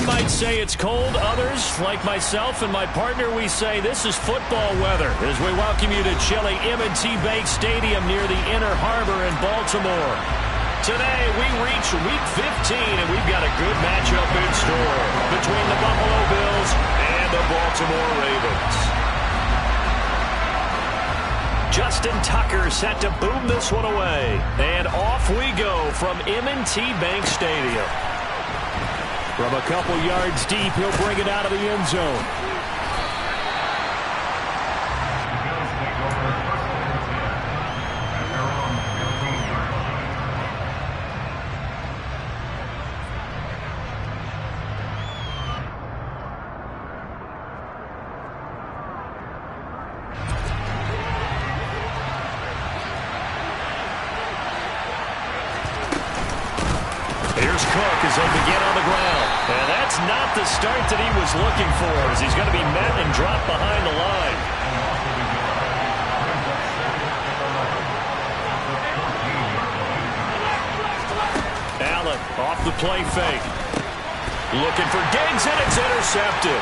Some might say it's cold. Others, like myself and my partner, we say this is football weather as we welcome you to chilly M&T Bank Stadium near the Inner Harbor in Baltimore. Today, we reach Week 15, and we've got a good matchup in store between the Buffalo Bills and the Baltimore Ravens. Justin Tucker set to boom this one away. And off we go from M&T Bank Stadium. From a couple yards deep, he'll bring it out of the end zone. Here's Cook as they begin on the ground. And that's not the start that he was looking for, as he's going to be met and dropped behind the line. Allen off the play fake. Looking for Diggs, and it's intercepted.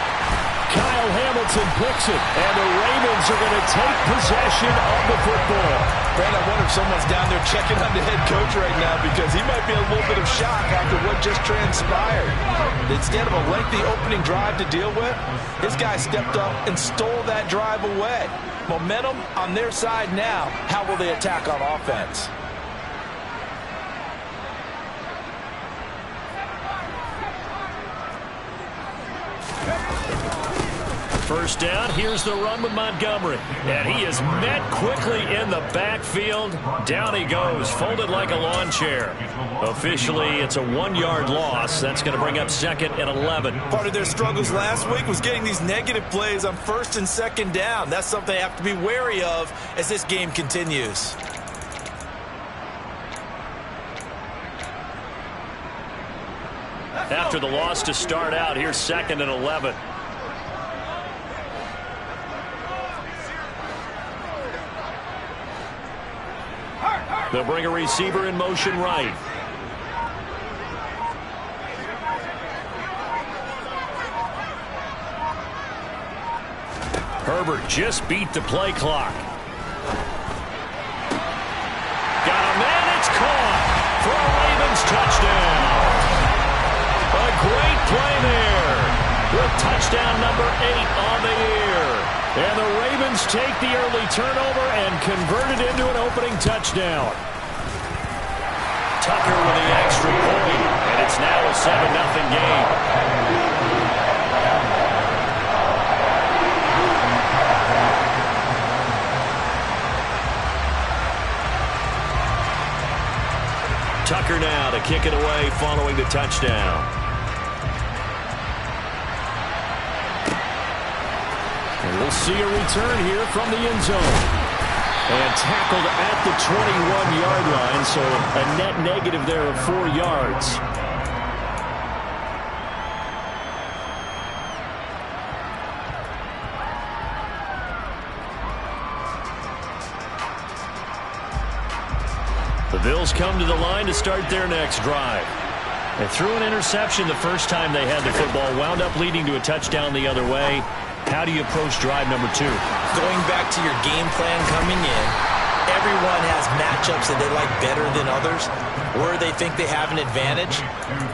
Kyle Hamilton picks it, and the Ravens are going to take possession of the football. Brad, I wonder if someone's down there checking on the head coach right now, because he might be in a little bit of shock after what just transpired. Instead of a lengthy opening drive to deal with, this guy stepped up and stole that drive away. Momentum on their side now. How will they attack on offense? First down, here's the run with Montgomery. And he is met quickly in the backfield. Down he goes, folded like a lawn chair. Officially, it's a 1-yard loss. That's going to bring up second and 11. Part of their struggles last week was getting these negative plays on first and second down. That's something they have to be wary of as this game continues. After the loss to start out, here's second and 11. They'll bring a receiver in motion right. Herbert just beat the play clock. Got him, and it's caught for a Ravens touchdown. A great play there with touchdown number 8 on the year. And the Ravens take the early turnover and convert it into an opening touchdown. Tucker with the extra point, and it's now a 7-0 game. Tucker now to kick it away following the touchdown. And we'll see a return here from the end zone. And tackled at the 21-yard line, so a net negative there of 4 yards. The Bills come to the line to start their next drive. They threw an interception the first time they had the football, wound up leading to a touchdown the other way. How do you approach drive number 2? Going back to your game plan coming in, everyone has matchups that they like better than others, where they think they have an advantage.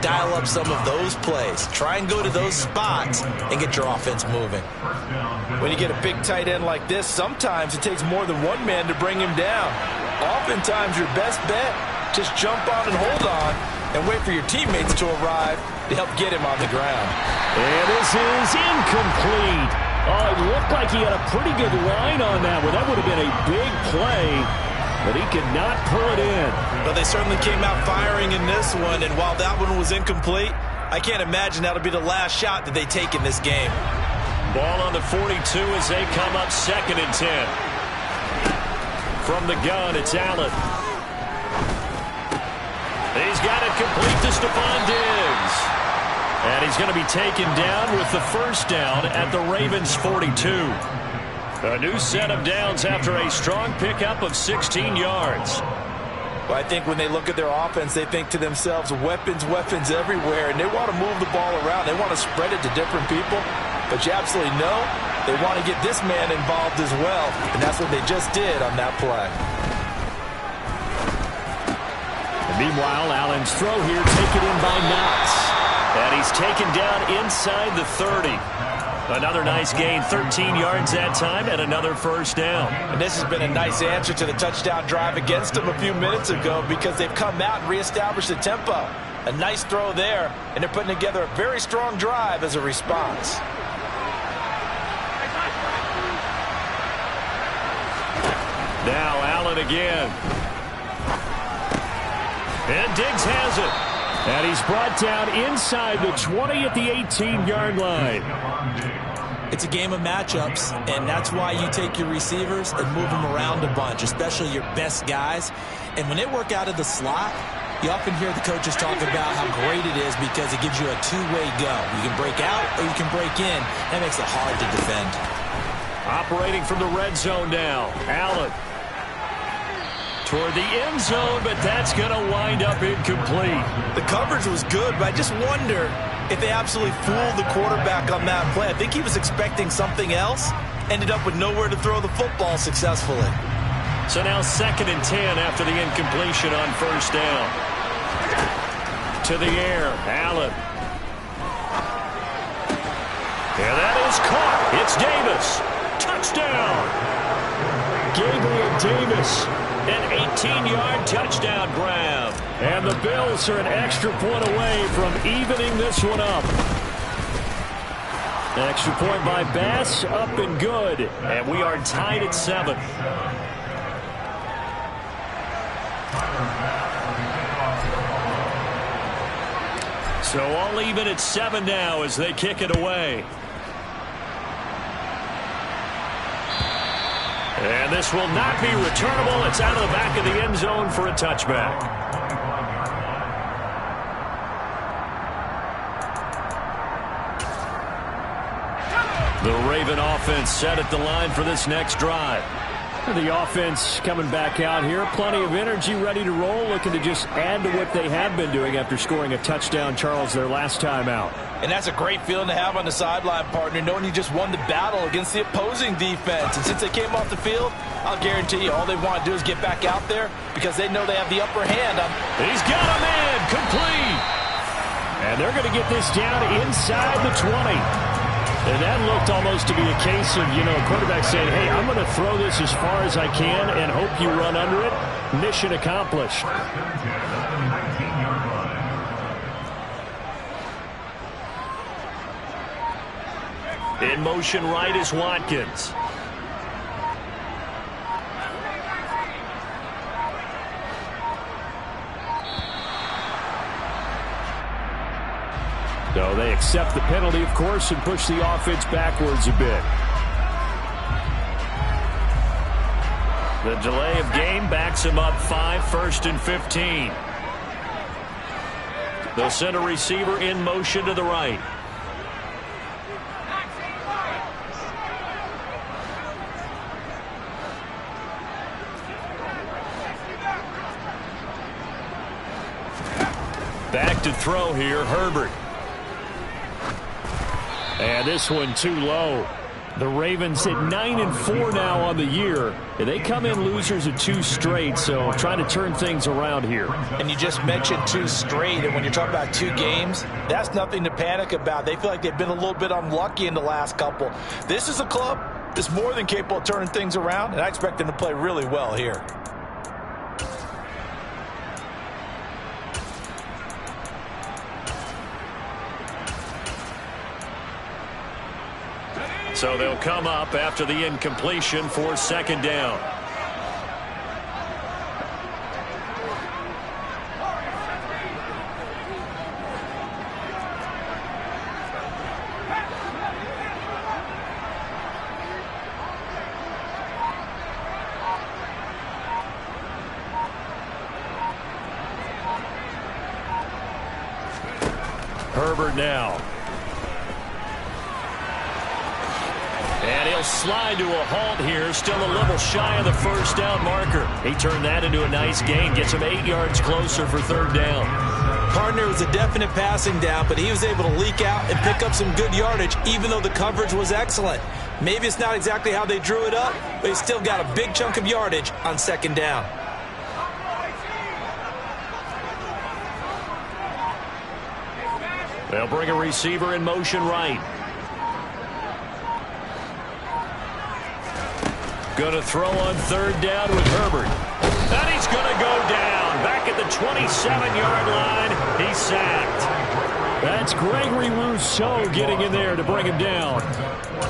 Dial up some of those plays. Try and go to those spots and get your offense moving. When you get a big tight end like this, sometimes it takes more than one man to bring him down. Oftentimes, your best bet, just jump on and hold on and wait for your teammates to arrive to help get him on the ground. And this is incomplete. Oh, it looked like he had a pretty good line on that one. That would have been a big play, but he could not pull it in. But they certainly came out firing in this one, and while that one was incomplete, I can't imagine that'll be the last shot that they take in this game. Ball on the 42 as they come up second and 10. From the gun, it's Allen. He's got it complete to Stephon Diggs. And he's going to be taken down with the first down at the Ravens' 42. A new set of downs after a strong pickup of 16 yards. Well, I think when they look at their offense, they think to themselves, weapons, weapons everywhere, and they want to move the ball around. They want to spread it to different people, but you absolutely know they want to get this man involved as well, and that's what they just did on that play. And meanwhile, Allen's throw here taken in by Knox, and he's taken down inside the 30. Another nice gain, 13 yards that time, and another first down. And this has been a nice answer to the touchdown drive against them a few minutes ago because they've come out and reestablished the tempo. A nice throw there, and they're putting together a very strong drive as a response. Now Allen again. And Diggs has it. And he's brought down inside the 20 at the 18-yard line. It's a game of matchups, and that's why you take your receivers and move them around a bunch, especially your best guys. And when they work out of the slot, you often hear the coaches talk about how great it is because it gives you a two-way go. You can break out or you can break in. That makes it hard to defend. Operating from the red zone now, Allen. Toward the end zone, but that's going to wind up incomplete. The coverage was good, but I just wonder if they absolutely fooled the quarterback on that play. I think he was expecting something else, ended up with nowhere to throw the football successfully. So now 2nd and 10 after the incompletion on first down. To the air, Allen. And that is caught. It's Davis. Touchdown. Gabriel Davis. An 18-yard touchdown grab. And the Bills are an extra point away from evening this one up. An extra point by Bass, up and good. And we are tied at 7. So all even at 7 now as they kick it away. And this will not be returnable. It's out of the back of the end zone for a touchback. The Raven offense set at the line for this next drive. The offense coming back out here. Plenty of energy, ready to roll, looking to just add to what they have been doing after scoring a touchdown, Charles, their last time out. And that's a great feeling to have on the sideline, partner, knowing you just won the battle against the opposing defense. And since they came off the field, I'll guarantee you all they want to do is get back out there because they know they have the upper hand. He's got a man, complete. And they're going to get this down inside the 20. And that looked almost to be a case of, a quarterback saying, hey, I'm going to throw this as far as I can and hope you run under it. Mission accomplished. In motion right is Watkins. So they accept the penalty, of course, and push the offense backwards a bit. The delay of game backs him up 5, 1st and 15. They'll send a receiver in motion to the right. Back to throw here, Herbert. And this one too low. The Ravens at 9-4 now on the year. And they come in losers of 2 straight, so trying to turn things around here. And you just mentioned 2 straight, and when you're talking about 2 games, that's nothing to panic about. They feel like they've been a little bit unlucky in the last couple. This is a club that's more than capable of turning things around, and I expect them to play really well here. So they'll come up after the incompletion for 2nd down. Herbert now. And he'll slide to a halt here, still a little shy of the first down marker. He turned that into a nice gain, gets him 8 yards closer for third down. Partner was a definite passing down, but he was able to leak out and pick up some good yardage, even though the coverage was excellent. Maybe it's not exactly how they drew it up, but he still got a big chunk of yardage on second down. They'll bring a receiver in motion right. Going to throw on third down with Herbert. And he's going to go down. Back at the 27-yard line. He's sacked. That's Gregory Rousseau getting in there to bring him down.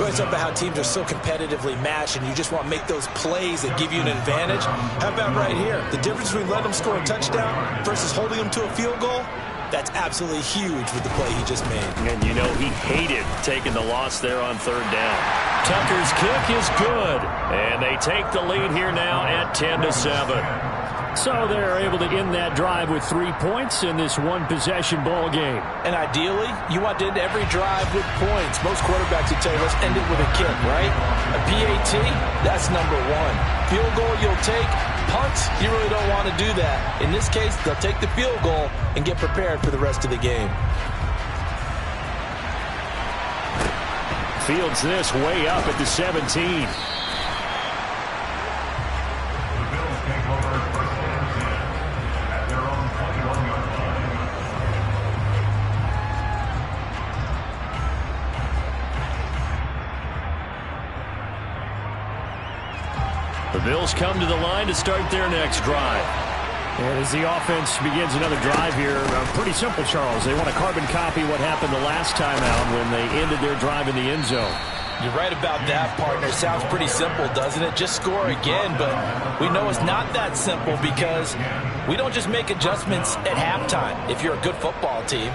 It's up about how teams are so competitively matched and you just want to make those plays that give you an advantage. How about right here? The difference between letting them score a touchdown versus holding them to a field goal? That's absolutely huge with the play he just made. And you know he hated taking the loss there on third down. Tucker's kick is good. And they take the lead here now at 10-7. So they're able to end that drive with 3 points in this one-possession ball game. And ideally, you want to end every drive with points. Most quarterbacks would tell you, let's end it with a kick, right? A PAT, that's number one. Field goal you'll take. Punts, you really don't want to do that. In this case, they'll take the field goal and get prepared for the rest of the game. Fields this way up at the 17. The Bills come to the line to start their next drive. And as the offense begins another drive here, pretty simple, Charles. They want to carbon copy what happened the last time out when they ended their drive in the end zone. You're right about that, partner. Sounds pretty simple, doesn't it? Just score again, but we know it's not that simple because we don't just make adjustments at halftime if you're a good football team.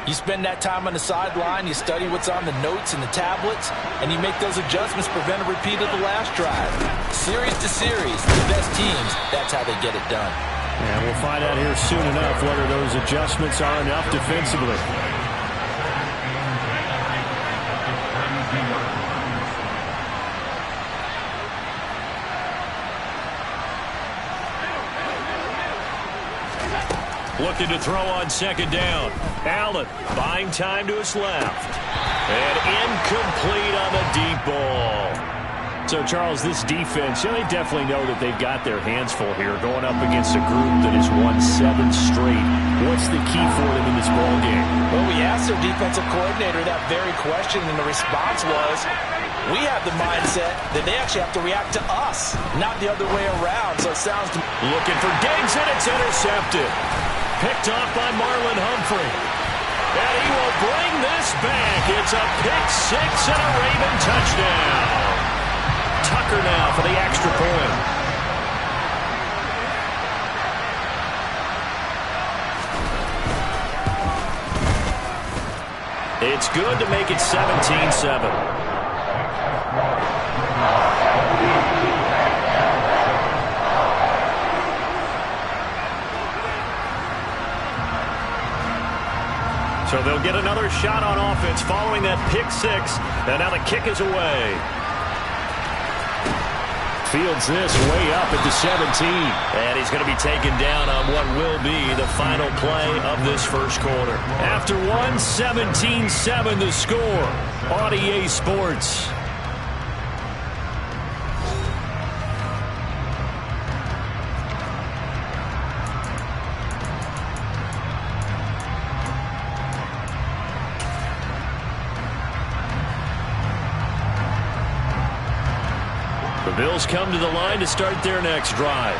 You spend that time on the sideline, you study what's on the notes and the tablets, and you make those adjustments, prevent a repeat of the last drive. Series to series, the best teams, that's how they get it done. And we'll find out here soon enough whether those adjustments are enough defensively. Looking to throw on second down. Allen buying time to his left. And incomplete on the deep ball. So, Charles, this defense, they definitely know that they've got their hands full here going up against a group that has won 7 straight. What's the key for them in this ball game? Well, we asked their defensive coordinator that very question, and the response was, we have the mindset that they actually have to react to us, not the other way around. So it sounds to looking for Diggs, and it's intercepted. Picked off by Marlon Humphrey. And he will bring this back. It's a pick six and a Raven touchdown. Tucker now for the extra point. It's good to make it 17-7. So they'll get another shot on offense following that pick six. And now the kick is away. Fields this way up at the 17. And he's going to be taken down on what will be the final play of this first quarter. After one, 17-7 the score on EA Sports. The Bills come to the line to start their next drive.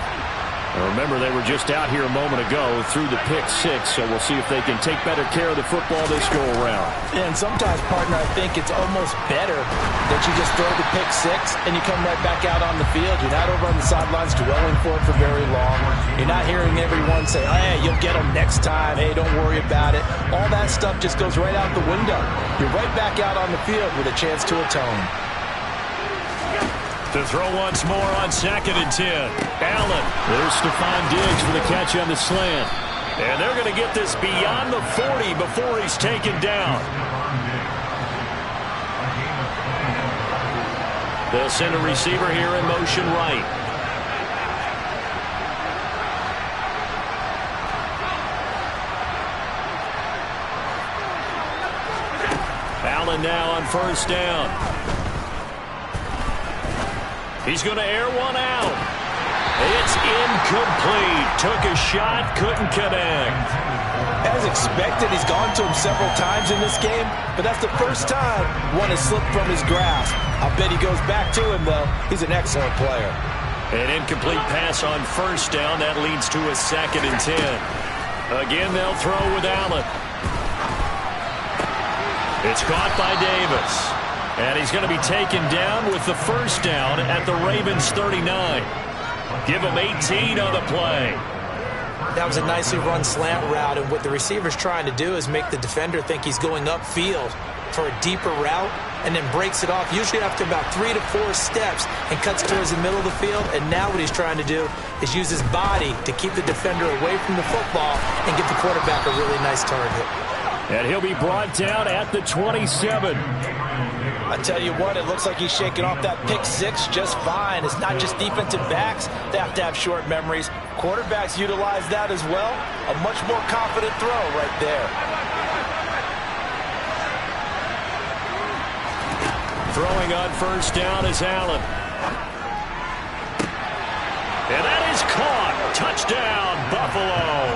Now remember, they were just out here a moment ago through the pick six, so we'll see if they can take better care of the football this go around. And sometimes, partner, I think it's almost better that you just throw the pick six and you come right back out on the field. You're not over on the sidelines dwelling for it for very long. You're not hearing everyone say, hey, you'll get them next time. Hey, don't worry about it. All that stuff just goes right out the window. You're right back out on the field with a chance to atone. To throw once more on 2nd and 10. Allen. There's Stephon Diggs for the catch on the slant. And they're going to get this beyond the 40 before he's taken down. They'll send a receiver here in motion right. Allen now on first down. He's going to air one out. It's incomplete. Took a shot, couldn't connect. As expected, he's gone to him several times in this game, but that's the first time one has slipped from his grasp. I bet he goes back to him, though. He's an excellent player. An incomplete pass on first down. That leads to a 2nd and 10. Again, they'll throw with Allen. It's caught by Davis. And he's going to be taken down with the first down at the Ravens 39. Give him 18 on the play. That was a nicely run slant route, and what the receiver's trying to do is make the defender think he's going upfield for a deeper route and then breaks it off, usually after about 3 to 4 steps, and cuts towards the middle of the field. And now what he's trying to do is use his body to keep the defender away from the football and give the quarterback a really nice target. And he'll be brought down at the 27. I tell you what, it looks like he's shaking off that pick six just fine. It's not just defensive backs that have to have short memories. Quarterbacks utilize that as well. A much more confident throw right there. Throwing on first down is Allen. And that is caught. Touchdown, Buffalo.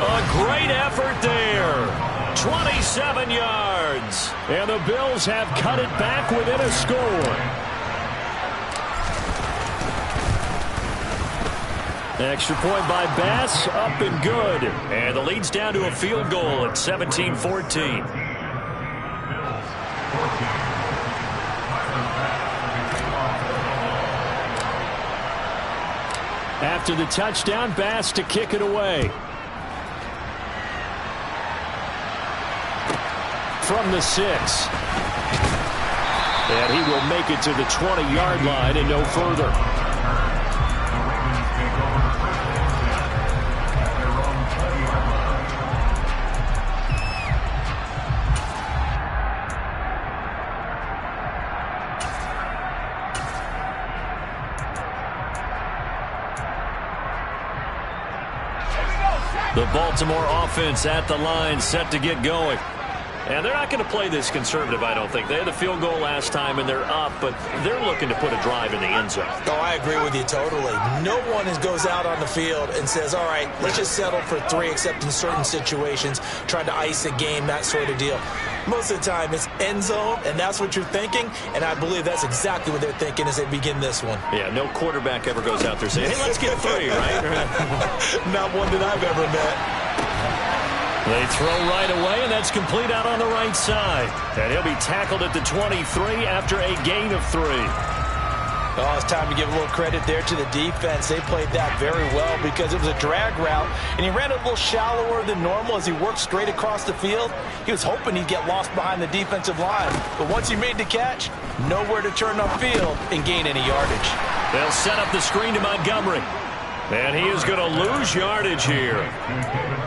A great effort there. 27 yards. And the Bills have cut it back within a score. Extra point by Bass, up and good. And the lead's down to a field goal at 17-14. After the touchdown, Bass to kick it away. From the 6. And he will make it to the 20-yard line and no further. The Baltimore offense at the line, set to get going. And they're not going to play this conservative, I don't think. They had a field goal last time, and they're up, but they're looking to put a drive in the end zone. Oh, I agree with you totally. No one goes out on the field and says, all right, let's just settle for 3, except in certain situations, trying to ice a game, that sort of deal. Most of the time, it's end zone, and that's what you're thinking, and I believe that's exactly what they're thinking as they begin this one. Yeah, no quarterback ever goes out there saying, hey, let's get 3, right? Not one that I've ever met. They throw right away, and that's complete out on the right side. And he'll be tackled at the 23 after a gain of 3. Oh, it's time to give a little credit there to the defense. They played that very well because it was a drag route, and he ran a little shallower than normal as he worked straight across the field. He was hoping he'd get lost behind the defensive line, but once he made the catch, nowhere to turn upfield and gain any yardage. They'll set up the screen to Montgomery. And he is going to lose yardage here.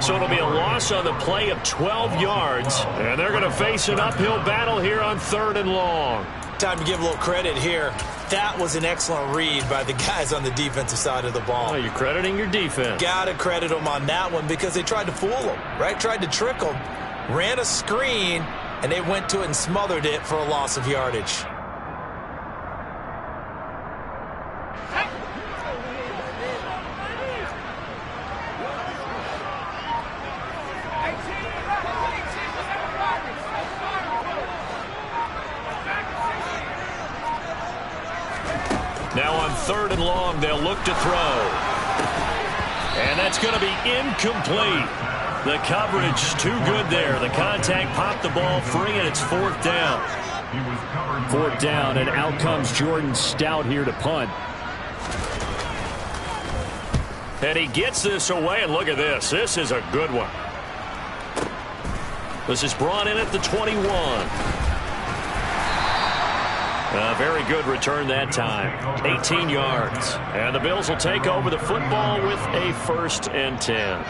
So it'll be a loss on the play of 12 yards. And they're going to face an uphill battle here on 3rd and long. Time to give a little credit here. That was an excellent read by the guys on the defensive side of the ball. Oh, you're crediting your defense. Got to credit them on that one because they tried to fool them, right? Tried to trick them. Ran a screen, and they went to it and smothered it for a loss of yardage. Now on 3rd and long, they'll look to throw. And that's going to be incomplete. The coverage too good there. The contact popped the ball free, and it's 4th down. 4th down, and out comes Jordan Stout here to punt. And he gets this away, and look at this. This is a good one. This is brought in at the 21. A very good return that time. 18 yards. And the Bills will take over the football with a 1st and 10.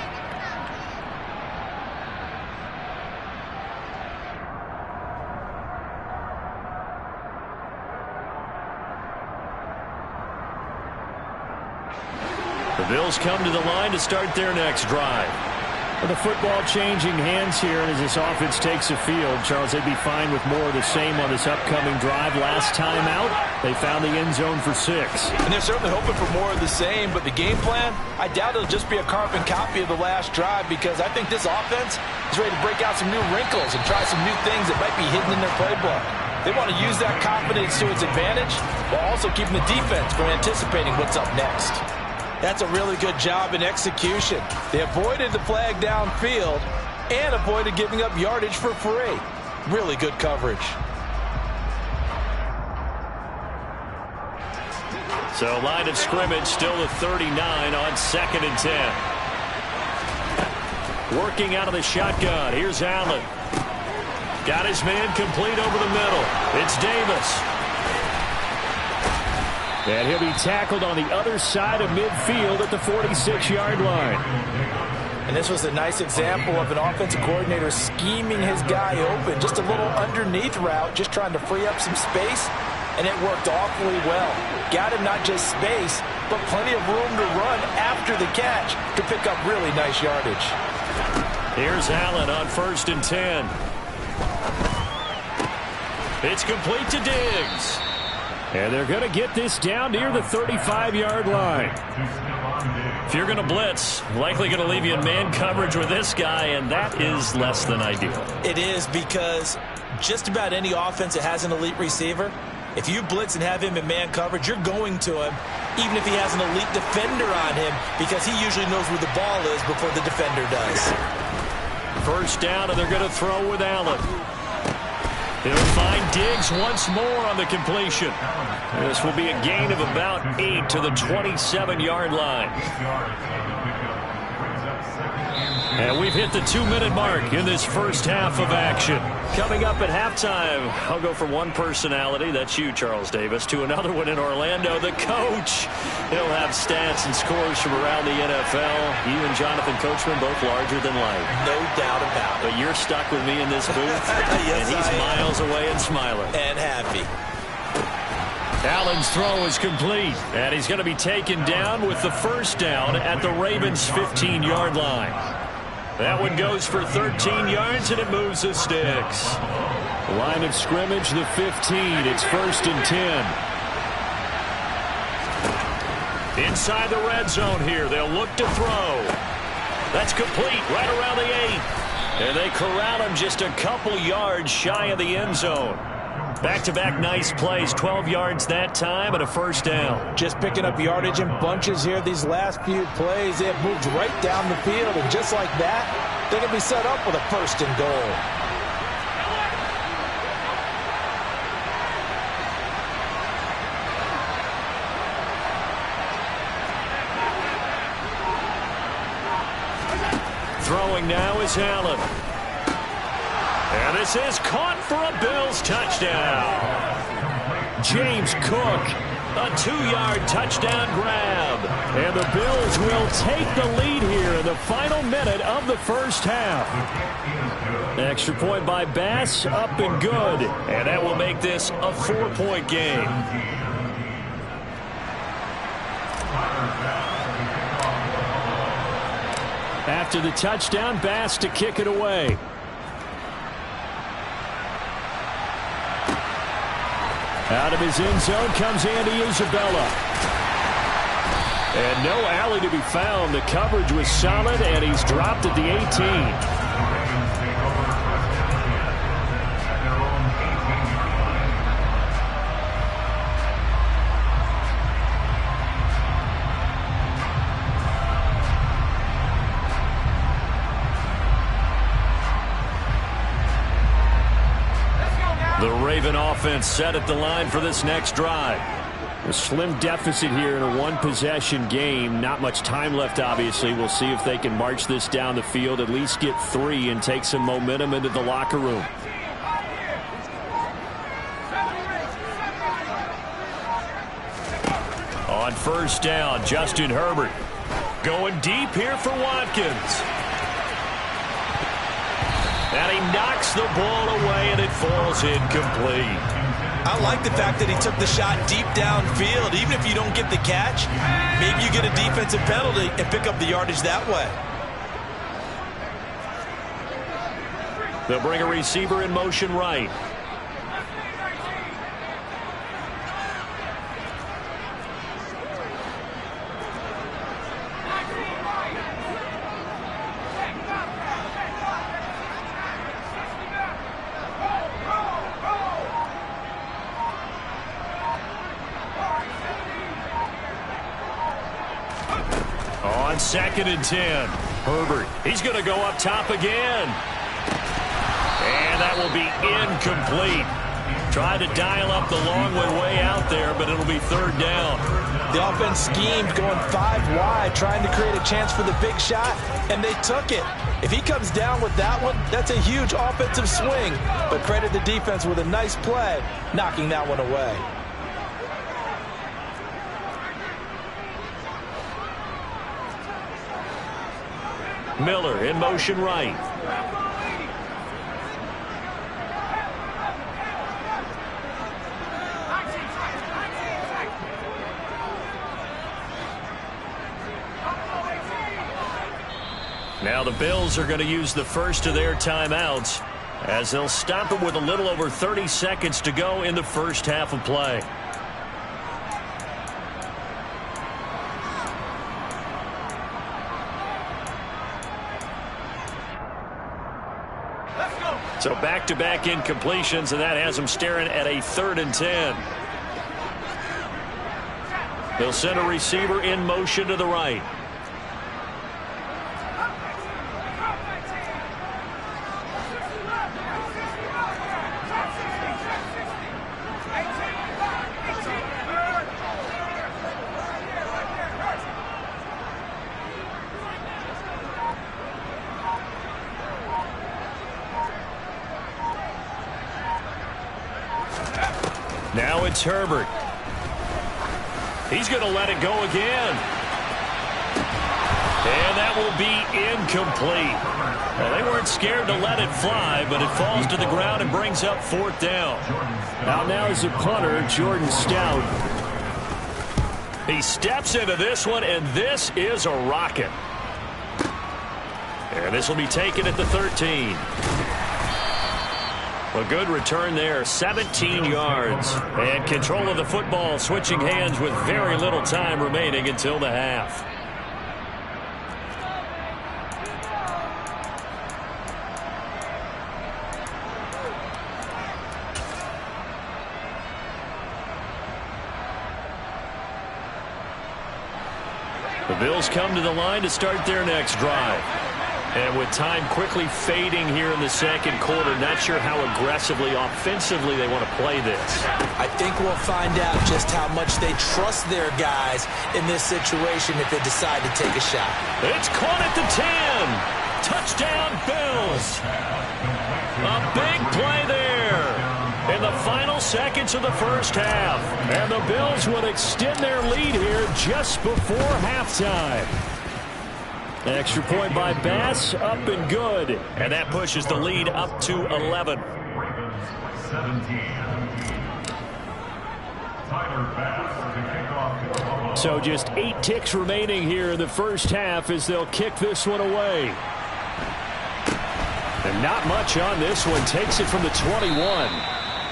Bills come to the line to start their next drive. With the football changing hands here, and as this offense takes the field, Charles, they'd be fine with more of the same on this upcoming drive. Last time out, they found the end zone for 6. And they're certainly hoping for more of the same, but the game plan, I doubt it'll just be a carbon copy of the last drive, because I think this offense is ready to break out some new wrinkles and try some new things that might be hidden in their playbook. They want to use that confidence to its advantage while also keeping the defense from anticipating what's up next. That's a really good job in execution. They avoided the flag downfield and avoided giving up yardage for free. Really good coverage. So line of scrimmage still the 39 on 2nd and 10. Working out of the shotgun. Here's Allen. Got his man complete over the middle. It's Davis. And he'll be tackled on the other side of midfield at the 46-yard line. And this was a nice example of an offensive coordinator scheming his guy open. Just a little underneath route, just trying to free up some space, and it worked awfully well. Got him not just space, but plenty of room to run after the catch to pick up really nice yardage. Here's Allen on 1st and 10. It's complete to Diggs. And they're going to get this down near the 35-yard line. If you're going to blitz, likely going to leave you in man coverage with this guy, and that is less than ideal. It is, because just about any offense that has an elite receiver, if you blitz and have him in man coverage, you're going to him, even if he has an elite defender on him, because he usually knows where the ball is before the defender does. First down, and they're going to throw with Allen. He'll find Diggs once more on the completion. This will be a gain of about 8 to the 27-yard line. And we've hit the 2-minute mark in this first half of action. Coming up at halftime, I'll go from one personality, that's you, Charles Davis, to another one in Orlando, the coach. He'll have stats and scores from around the NFL. You and Jonathan Coachman both larger than life. No doubt about it. But you're stuck with me in this booth, yes, and he's miles away and smiling. And happy. Allen's throw is complete, and he's going to be taken down with the first down at the Ravens' 15-yard line. That one goes for 13 yards, and it moves the sticks. Line of scrimmage, the 15. It's 1st and 10. Inside the red zone here. They'll look to throw. That's complete right around the 8. And they corral him just a couple yards shy of the end zone. Back-to-back nice plays, 12 yards that time and a first down. Just picking up yardage in bunches here these last few plays. They have moved right down the field, and just like that, they can be set up with a 1st and goal. Throwing now is Allen. And this is caught for a Bills touchdown. James Cook, a 2-yard touchdown grab. And the Bills will take the lead here in the final minute of the first half. Extra point by Bass, up and good. And that will make this a 4-point game. After the touchdown, Bass to kick it away. Out of his end zone comes Andy Isabella. And no alley to be found. The coverage was solid, and he's dropped at the 18. The Raven offense set at the line for this next drive. A slim deficit here in a one-possession game. Not much time left, obviously. We'll see if they can march this down the field, at least get 3, and take some momentum into the locker room. On first down, Justin Herbert going deep here for Watkins. And he knocks the ball away, and it falls incomplete. I like the fact that he took the shot deep downfield. Even if you don't get the catch, maybe you get a defensive penalty and pick up the yardage that way. They'll bring a receiver in motion right. On 2nd and 10. Herbert, he's going to go up top again. And that will be incomplete. Tried to dial up the long way out there, but it'll be 3rd down. The offense schemed going 5 wide, trying to create a chance for the big shot, and they took it. If he comes down with that one, that's a huge offensive swing. But credit the defense with a nice play, knocking that one away. Miller in motion right. Now the Bills are going to use the first of their timeouts as they'll stop it with a little over 30 seconds to go in the first half of play. So back-to-back incompletions, and that has them staring at a 3rd and 10. They'll send a receiver in motion to the right. Now it's Herbert. He's going to let it go again. And that will be incomplete. Well, they weren't scared to let it fly, but it falls to the ground and brings up 4th down. Now is the punter, Jordan Stout. He steps into this one, and this is a rocket. And this will be taken at the 13. A good return there, 17 yards. And control of the football switching hands with very little time remaining until the half. The Bills come to the line to start their next drive. And with time quickly fading here in the 2nd quarter, not sure how aggressively, offensively they want to play this. I think we'll find out just how much they trust their guys in this situation if they decide to take a shot. It's caught at the 10. Touchdown, Bills. A big play there in the final seconds of the first half. And the Bills would extend their lead here just before halftime. Extra point by Bass, up and good. And that pushes the lead up to 11. So just 8 ticks remaining here in the first half as they'll kick this one away. And not much on this one. Takes it from the 21.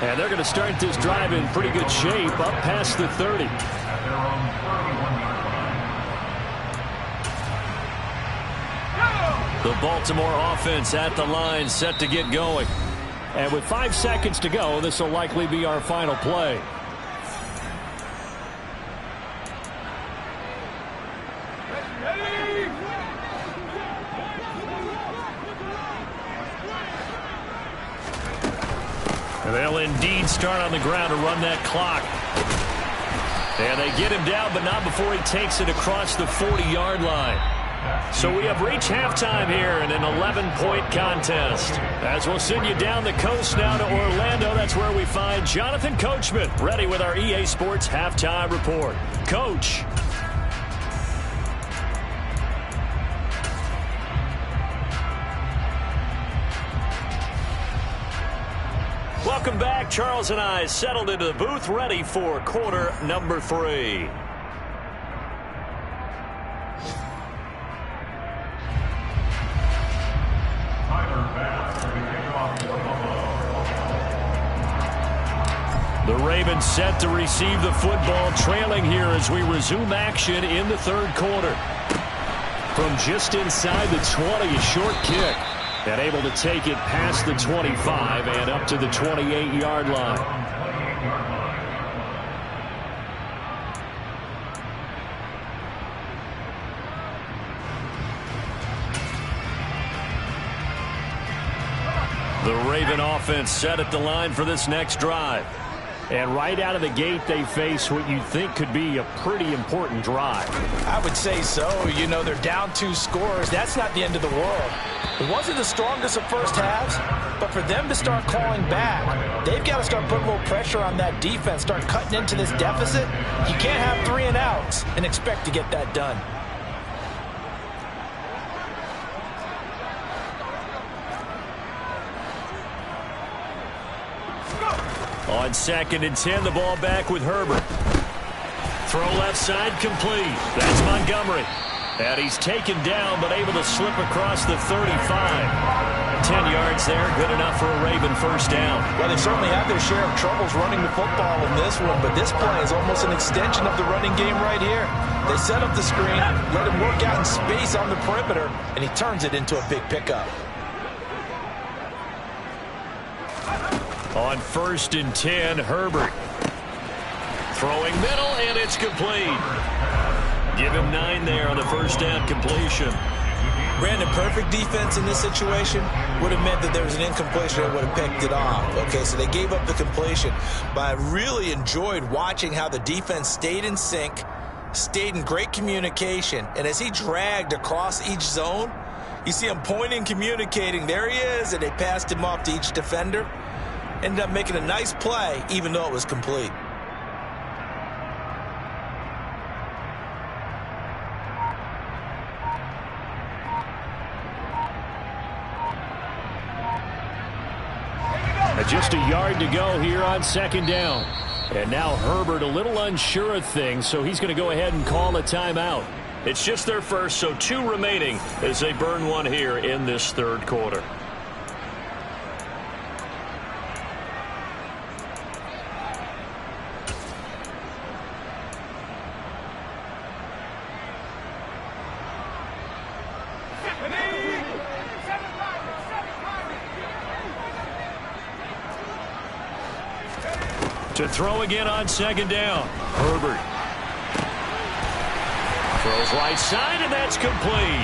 And they're going to start this drive in pretty good shape up past the 30. The Baltimore offense at the line, set to get going. And with 5 seconds to go, this will likely be our final play. And they'll indeed start on the ground to run that clock. And they get him down, but not before he takes it across the 40-yard line. So we have reached halftime here in an 11-point contest. As we'll send you down the coast now to Orlando, that's where we find Jonathan Coachman, ready with our EA Sports Halftime Report. Coach. Welcome back. Charles and I settled into the booth, ready for quarter number 3. The Ravens set to receive the football, trailing here as we resume action in the third quarter. From just inside the 20, a short kick. And able to take it past the 25 and up to the 28-yard line. The Raven offense set at the line for this next drive. And right out of the gate, they face what you think could be a pretty important drive. I would say so. You know, they're down 2 scores. That's not the end of the world. It wasn't the strongest of first halves, but for them to start clawing back, they've got to start putting a little pressure on that defense, start cutting into this deficit. You can't have 3 and outs and expect to get that done. On 2nd and 10, the ball back with Herbert. Throw left side complete. That's Montgomery. And he's taken down, but able to slip across the 35. 10 yards there, good enough for a Raven first down. Well, they certainly have their share of troubles running the football in this one, but this play is almost an extension of the running game right here. They set up the screen, let him work out in space on the perimeter, and he turns it into a big pickup. On 1st and 10, Herbert. Throwing middle, and it's complete. Give him 9 there on the first down completion. Brandon, perfect defense in this situation would have meant that there was an incompletion and would have picked it off. Okay, so they gave up the completion. But I really enjoyed watching how the defense stayed in sync, stayed in great communication, and as he dragged across each zone, you see him pointing, communicating. There he is, and they passed him off to each defender. Ended up making a nice play, even though it was complete. Just a yard to go here on 2nd down. And now Herbert a little unsure of things, so he's going to go ahead and call a timeout. It's just their first, so 2 remaining as they burn 1 here in this third quarter. To throw again on 2nd down. Herbert. Throws right side, and that's complete.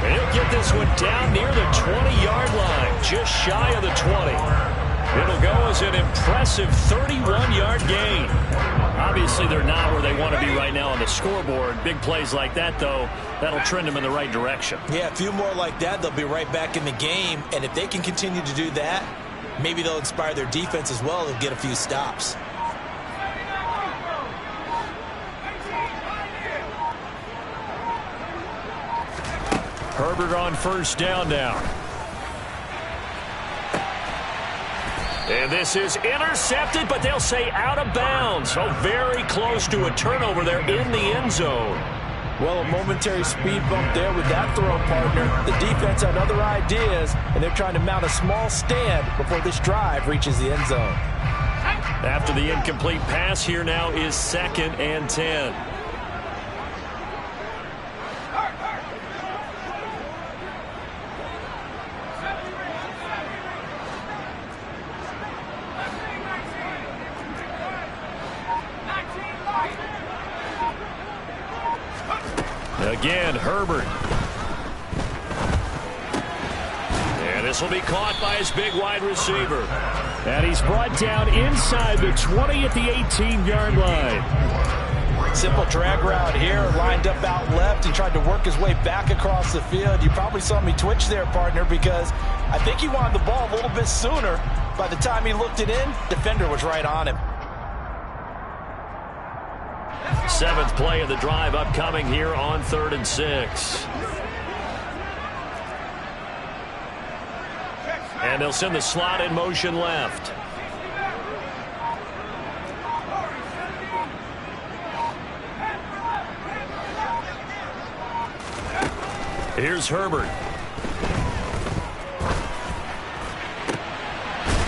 And he'll get this one down near the 20-yard line, just shy of the 20. It'll go as an impressive 31-yard gain. Obviously, they're not where they want to be right now on the scoreboard. Big plays like that, though, that'll trend them in the right direction. Yeah, a few more like that, they'll be right back in the game. And if they can continue to do that, maybe they'll inspire their defense as well and get a few stops. Herbert on first down now. And this is intercepted, but they'll say out of bounds. So very close to a turnover there in the end zone. Well, a momentary speed bump there with that throw, partner. The defense had other ideas, and they're trying to mount a small stand before this drive reaches the end zone. After the incomplete pass, here now is 2nd and 10. Again, Herbert. And this will be caught by his big wide receiver. And he's brought down inside the 20 at the 18-yard line. Simple drag route here, lined up out left and tried to work his way back across the field. You probably saw me twitch there, partner, because I think he wanted the ball a little bit sooner. By the time he looked it in, defender was right on him. 7th play of the drive upcoming here on 3rd and 6. And they'll send the slot in motion left. Here's Herbert.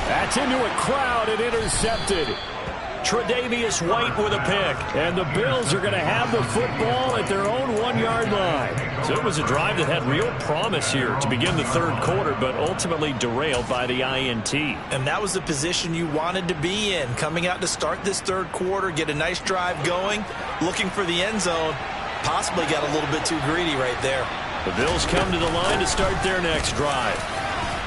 That's into a crowd and intercepted. Tre'Davious White with a pick. And the Bills are going to have the football at their own 1-yard line. So it was a drive that had real promise here to begin the third quarter, but ultimately derailed by the INT. And that was the position you wanted to be in. Coming out to start this third quarter, get a nice drive going, looking for the end zone. Possibly got a little bit too greedy right there. The Bills come to the line to start their next drive.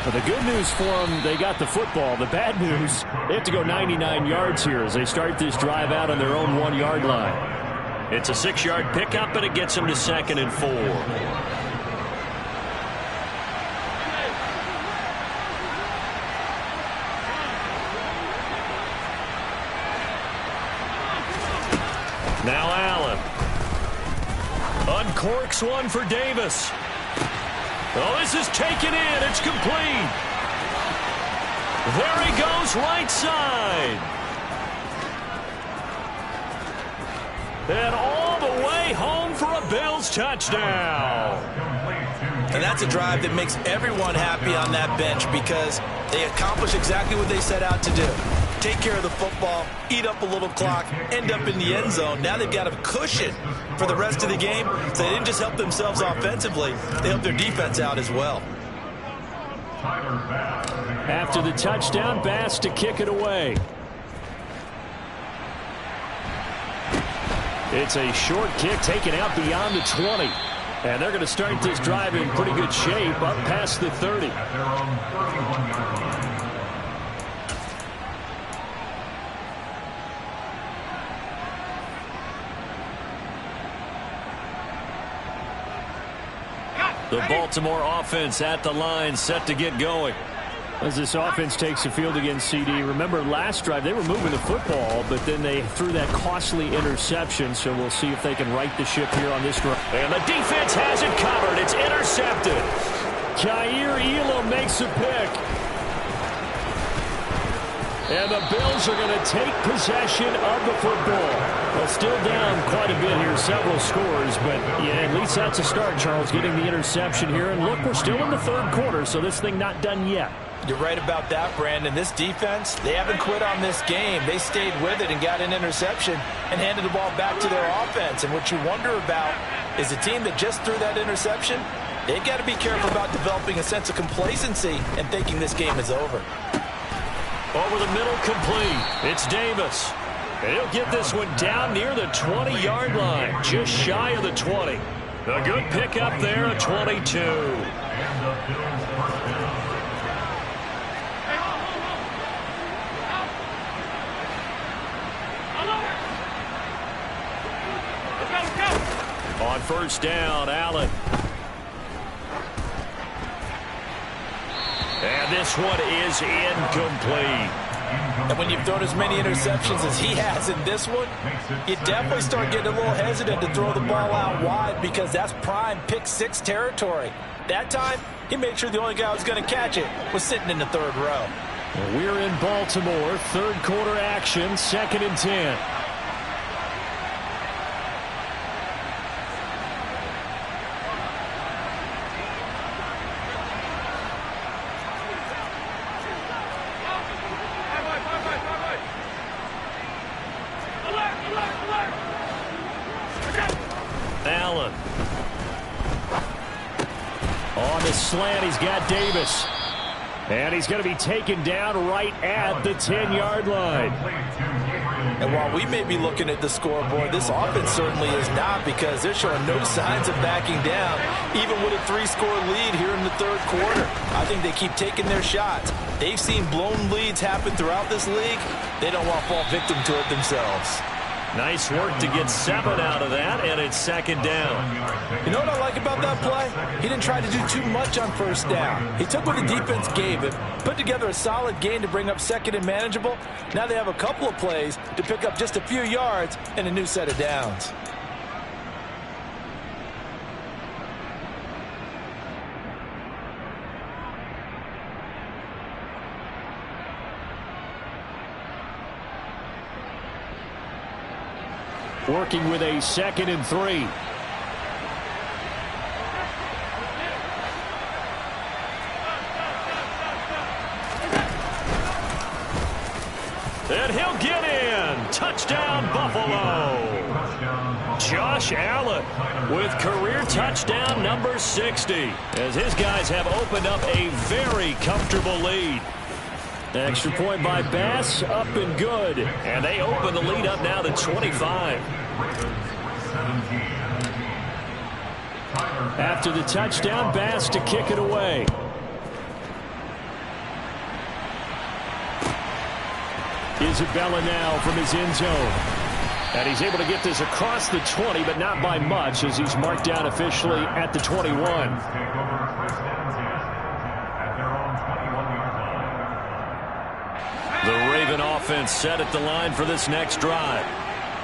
But the good news for them, they got the football. The bad news, they have to go 99 yards here as they start this drive out on their own 1-yard line. It's a 6-yard pickup, but it gets them to 2nd and 4. Now Allen. Uncorks one for Davis. Oh, this is taken in. It's complete. There he goes, right side. And all the way home for a Bills touchdown. And that's a drive that makes everyone happy on that bench because they accomplish exactly what they set out to do. Take care of the football, eat up a little clock, end up in the end zone. Now they've got a cushion for the rest of the game. So they didn't just help themselves offensively, they helped their defense out as well. After the touchdown, Bass to kick it away. It's a short kick taken out beyond the 20. And they're going to start this drive in pretty good shape up past the 30. The Baltimore offense at the line, set to get going. As this offense takes the field against CD, remember last drive they were moving the football, but then they threw that costly interception, so we'll see if they can right the ship here on this drive. And the defense has it covered. It's intercepted. Kaiir Elam makes a pick. And the Bills are going to take possession of the football. Well, still down quite a bit here, several scores, but yeah, at least that's a start, Charles, getting the interception here. And look, we're still in the third quarter, so this thing not done yet. You're right about that, Brandon. This defense, they haven't quit on this game. They stayed with it and got an interception and handed the ball back to their offense. And what you wonder about is the team that just threw that interception, they've got to be careful about developing a sense of complacency and thinking this game is over. Over the middle, complete. It's Davis. And he'll get this one down near the 20-yard line, just shy of the 20. A good pickup there, a 22. On first down, Allen. And this one is incomplete. And when you've thrown as many interceptions as he has in this one, you definitely start getting a little hesitant to throw the ball out wide because that's prime pick six territory. That time, he made sure the only guy who was going to catch it was sitting in the third row. Well, we're in Baltimore, third quarter action, 2nd and 10. Allen. On the slant, he's got Davis. And he's going to be taken down right at the 10-yard line. And while we may be looking at the scoreboard, this offense certainly is not because they're showing no signs of backing down, even with a 3-score lead here in the third quarter. I think they keep taking their shots. They've seen blown leads happen throughout this league. They don't want to fall victim to it themselves. Nice work to get 7 out of that, and it's 2nd down. You know what I like about that play? He didn't try to do too much on first down. He took what the defense gave him, put together a solid gain to bring up 2nd and manageable. Now they have a couple of plays to pick up just a few yards and a new set of downs. Working with a 2nd and 3. And he'll get in. Touchdown, Buffalo. Josh Allen with career touchdown number 60, as his guys have opened up a very comfortable lead. Extra point by Bass, up and good. And they open the lead up now to 25. After the touchdown, Bass to kick it away. Isabella now from his end zone. And he's able to get this across the 20, but not by much, as he's marked down officially at the 21. The Raven offense set at the line for this next drive.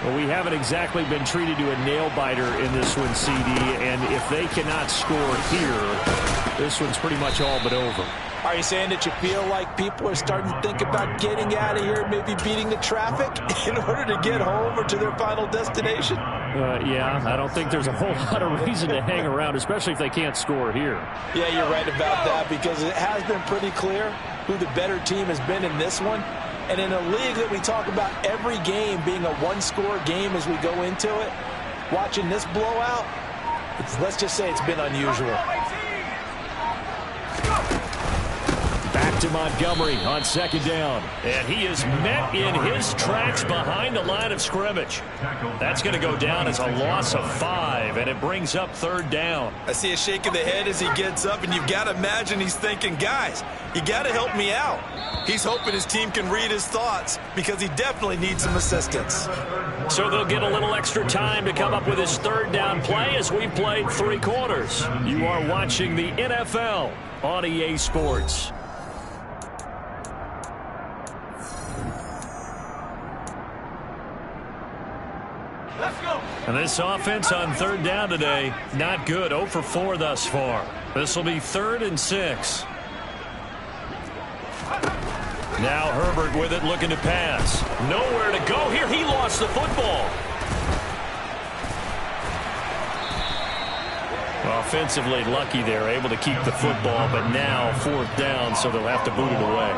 Well, we haven't exactly been treated to a nail-biter in this one, CD, and if they cannot score here, this one's pretty much all but over. Are you saying that you feel like people are starting to think about getting out of here, maybe beating the traffic in order to get home or to their final destination? Yeah, I don't think there's a whole lot of reason to hang around, especially if they can't score here. Yeah, you're right about that, because it has been pretty clear who the better team has been in this one. And in a league that we talk about every game being a one-score game as we go into it, watching this blowout, let's just say it's been unusual. Back to Montgomery on second down. And he is met in his tracks behind the line of scrimmage. That's going to go down as a loss of 5, and it brings up third down. I see a shake of the head as he gets up, and you've got to imagine he's thinking, guys, you got to help me out. He's hoping his team can read his thoughts because he definitely needs some assistance. So they'll get a little extra time to come up with his third down play as we played 3 quarters. You are watching the NFL on EA Sports. And this offense on third down today, not good. 0 for 4 thus far. This will be 3rd and 6. Now Herbert with it, looking to pass. Nowhere to go here. He lost the football. Offensively lucky there, able to keep the football, but now 4th down, so they'll have to boot it away.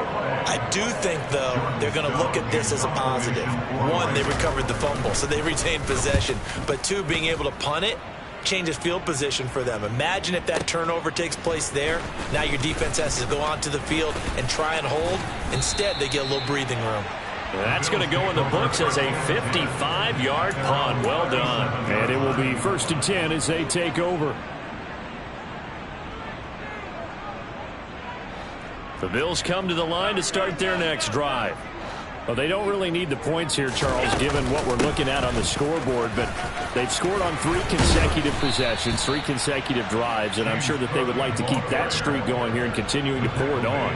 I do think, though, they're going to look at this as a positive. 1, they recovered the fumble, so they retained possession. But 2, being able to punt it changes field position for them. Imagine if that turnover takes place there. Now your defense has to go onto the field and try and hold. Instead, they get a little breathing room. That's going to go in the books as a 55-yard punt. Well done. And it will be 1st and 10 as they take over. The Bills come to the line to start their next drive. Well, they don't really need the points here, Charles, given what we're looking at on the scoreboard, but they've scored on 3 consecutive possessions, 3 consecutive drives, and I'm sure that they would like to keep that streak going here and continuing to pour it on.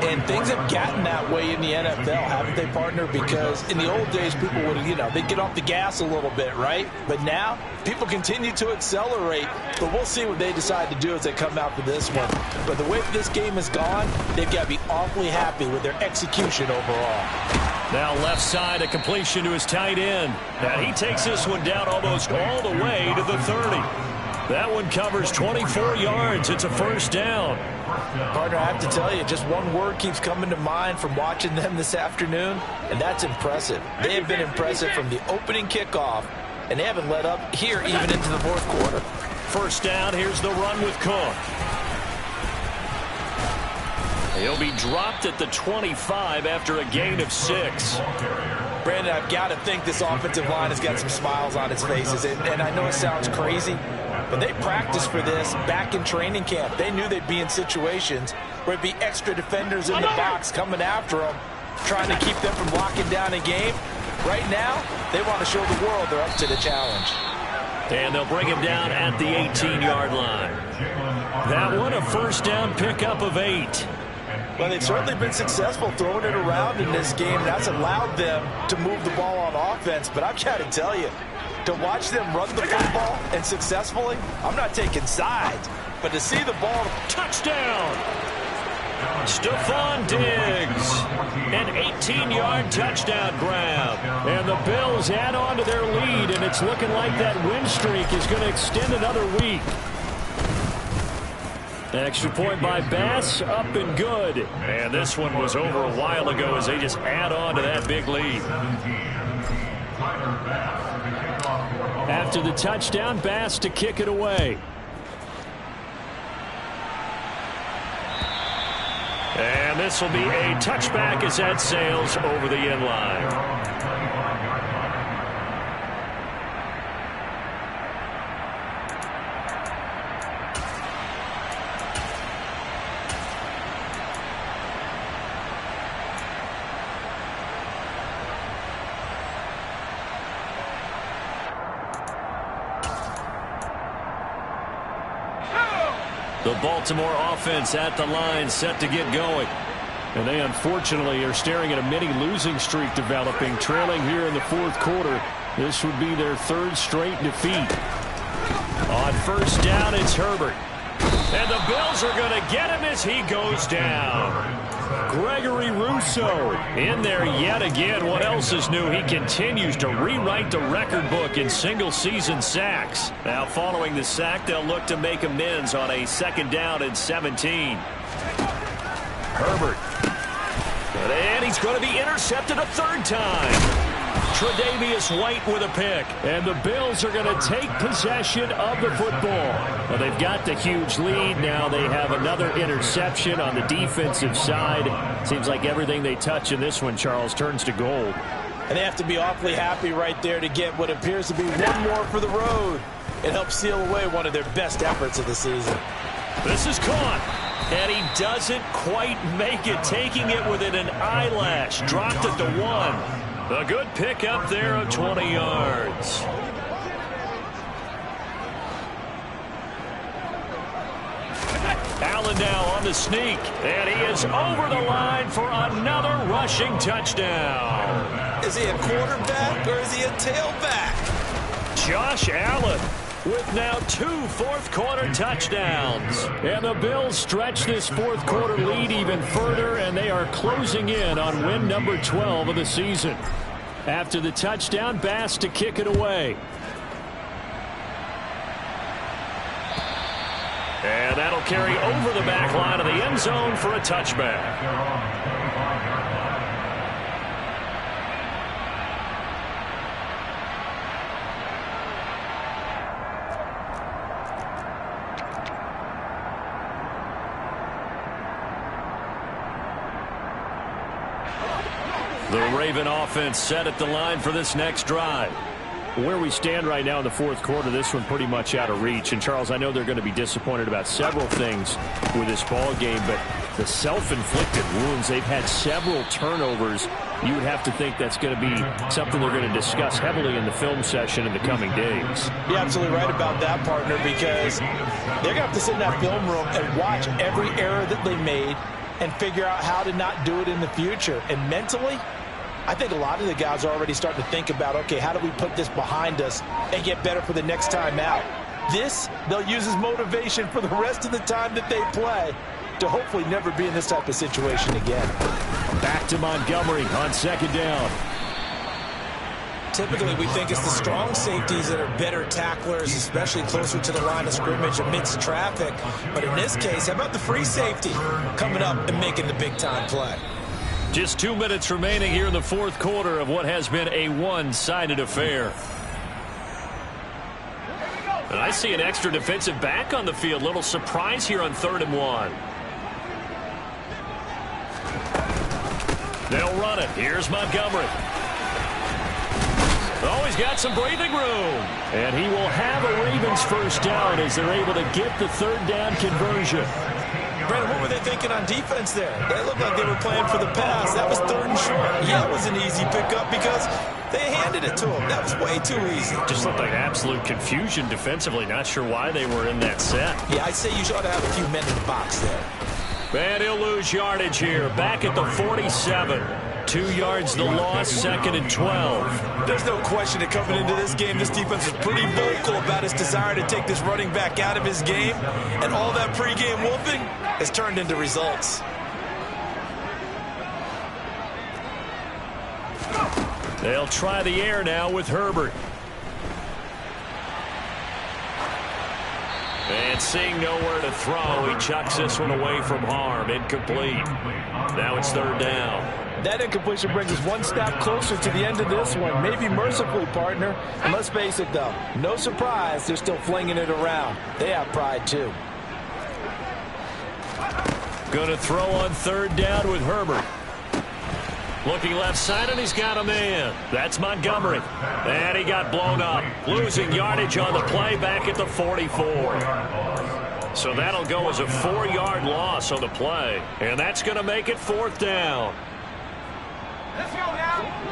And things have gotten that way in the NFL, haven't they, partner? Because in the old days, people would, they'd get off the gas a little bit, right? But now, people continue to accelerate, but we'll see what they decide to do as they come out for this one. But the way this game has gone, they've got to be awfully happy with their execution overall. Now left side, a completion to his tight end. And he takes this one down almost all the way to the 30. That one covers 24 yards. It's a 1st down. Partner, I have to tell you, just one word keeps coming to mind from watching them this afternoon, and that's impressive. They have been impressive from the opening kickoff, and they haven't let up here even into the 4th quarter. 1st down, here's the run with Cook. He'll be dropped at the 25 after a gain of 6. Brandon, I've got to think this offensive line has got some smiles on its faces. And I know it sounds crazy, but they practiced for this back in training camp. They knew they'd be in situations where it'd be extra defenders in the box coming after them, trying to keep them from locking down a game. Right now, they want to show the world they're up to the challenge. And they'll bring him down at the 18-yard line. That one, a 1st down pickup of 8. Well, they've certainly been successful throwing it around in this game. That's allowed them to move the ball on offense. But I've got to tell you, to watch them run the football and successfully, I'm not taking sides. But to see the ball, touchdown! Stephon Diggs, an 18-yard touchdown grab. And the Bills add on to their lead, and it's looking like that win streak is going to extend another week. Extra point by Bass, up and good. And this one was over a while ago as they just add on to that big lead. After the touchdown, Bass to kick it away. And this will be a touchback as that sails over the end line. The Baltimore offense at the line, set to get going. And they unfortunately are staring at a mini losing streak developing, trailing here in the fourth quarter. This would be their third straight defeat. On first down, it's Herbert. And the Bills are going to get him as he goes down. Gregory Rousseau in there yet again. What else is new? He continues to rewrite the record book in single-season sacks. Now, following the sack, they'll look to make amends on a second down and 17. Herbert. And he's going to be intercepted a third time. Tre'Davious White with a pick. And the Bills are going to take possession of the football. Well, they've got the huge lead. Now they have another interception on the defensive side. Seems like everything they touch in this one, Charles, turns to gold. And they have to be awfully happy right there to get what appears to be one more for the road. It helps seal away one of their best efforts of the season. This is caught. And he doesn't quite make it, taking it within an eyelash. Dropped it to 1. A good pick up there of 20 yards. Allen now on the sneak. And he is over the line for another rushing touchdown. Is he a quarterback or is he a tailback? Josh Allen with now 2 fourth-quarter touchdowns. And the Bills stretch this fourth-quarter lead even further, and they are closing in on win number 12 of the season. After the touchdown, Bass to kick it away. And that'll carry over the back line of the end zone for a touchback. The Raven offense set at the line for this next drive. Where we stand right now in the fourth quarter, this one pretty much out of reach. And, Charles, I know they're going to be disappointed about several things with this ball game, but the self-inflicted wounds, they've had several turnovers. You would have to think that's going to be something they're going to discuss heavily in the film session in the coming days. You're absolutely right about that, partner, because they're going to have to sit in that film room and watch every error that they made and figure out how to not do it in the future. And mentally, I think a lot of the guys are already starting to think about, okay, how do we put this behind us and get better for the next time out? This, they'll use as motivation for the rest of the time that they play to hopefully never be in this type of situation again. Back to Montgomery on second down. Typically, we think it's the strong safeties that are better tacklers, especially closer to the line of scrimmage amidst traffic. But in this case, how about the free safety coming up and making the big-time play? Just 2 minutes remaining here in the fourth quarter of what has been a one-sided affair. And I see an extra defensive back on the field. Little surprise here on 3rd and 1. They'll run it. Here's Montgomery. Oh, he's got some breathing room. And he will have a Ravens first down as they're able to get the 3rd down conversion. Brandon, what were they thinking on defense there? They looked like they were playing for the pass. That was 3rd and short. Yeah, it was an easy pickup because they handed it to him. That was way too easy. Just looked like absolute confusion defensively. Not sure why they were in that set. Yeah, I'd say you ought to have a few men in the box there. And he'll lose yardage here. Back at the 47. 2 yards the loss, 2nd and 12. There's no question that coming into this game, this defense was pretty vocal about its desire to take this running back out of his game. And all that pregame whooping has turned into results. They'll try the air now with Herbert. And seeing nowhere to throw, he chucks this one away from harm. Incomplete. Now it's third down. That incompletion brings us one step closer to the end of this one. Maybe mercifully, partner. And let's face it, though. No surprise, they're still flinging it around. They have pride, too. Going to throw on third down with Herbert. Looking left side, and he's got a man. That's Montgomery. And he got blown up. Losing yardage on the play back at the 44. So that'll go as a 4-yard loss on the play. And that's going to make it fourth down. Let's go now.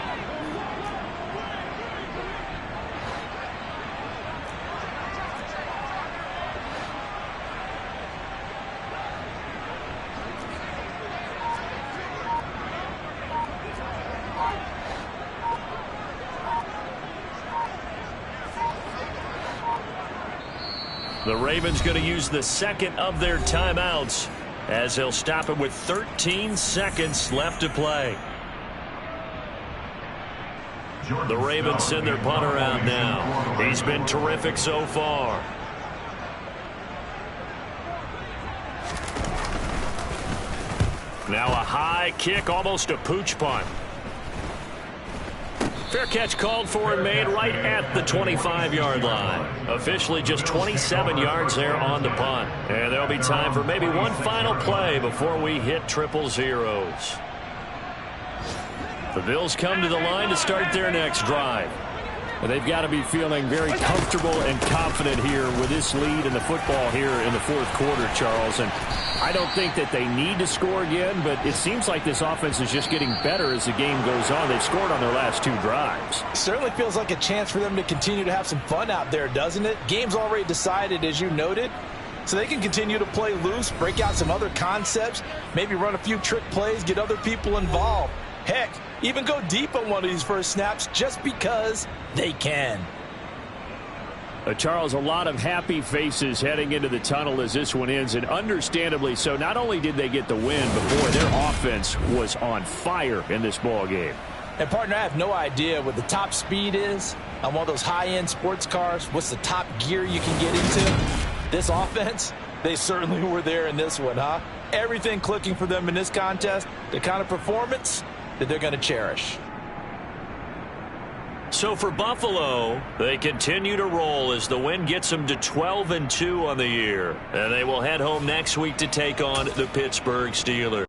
The Ravens going to use the second of their timeouts as they'll stop it with 13 seconds left to play. The Ravens send their punter out now. He's been terrific so far. Now a high kick, almost a pooch punt. Fair catch called for and made right at the 25-yard line. Officially just 27 yards there on the punt. And there'll be time for maybe one final play before we hit triple zeros. The Bills come to the line to start their next drive. They've got to be feeling very comfortable and confident here with this lead in the football here in the fourth quarter, Charles. And I don't think that they need to score again, but it seems like this offense is just getting better as the game goes on. They've scored on their last 2 drives. Certainly feels like a chance for them to continue to have some fun out there, doesn't it? Game's already decided, as you noted, so they can continue to play loose, break out some other concepts, maybe run a few trick plays, get other people involved. Heck, even go deep on one of these first snaps just because they can. Charles, a lot of happy faces heading into the tunnel as this one ends, and understandably so. Not only did they get the win, but boy, their offense was on fire in this ball game. And partner, I have no idea what the top speed is on one of those high-end sports cars. What's the top gear you can get into? This offense, they certainly were there in this one, huh? Everything clicking for them in this contest, the kind of performance that they're going to cherish. So for Buffalo, they continue to roll as the win gets them to 12-2 on the year. And they will head home next week to take on the Pittsburgh Steelers.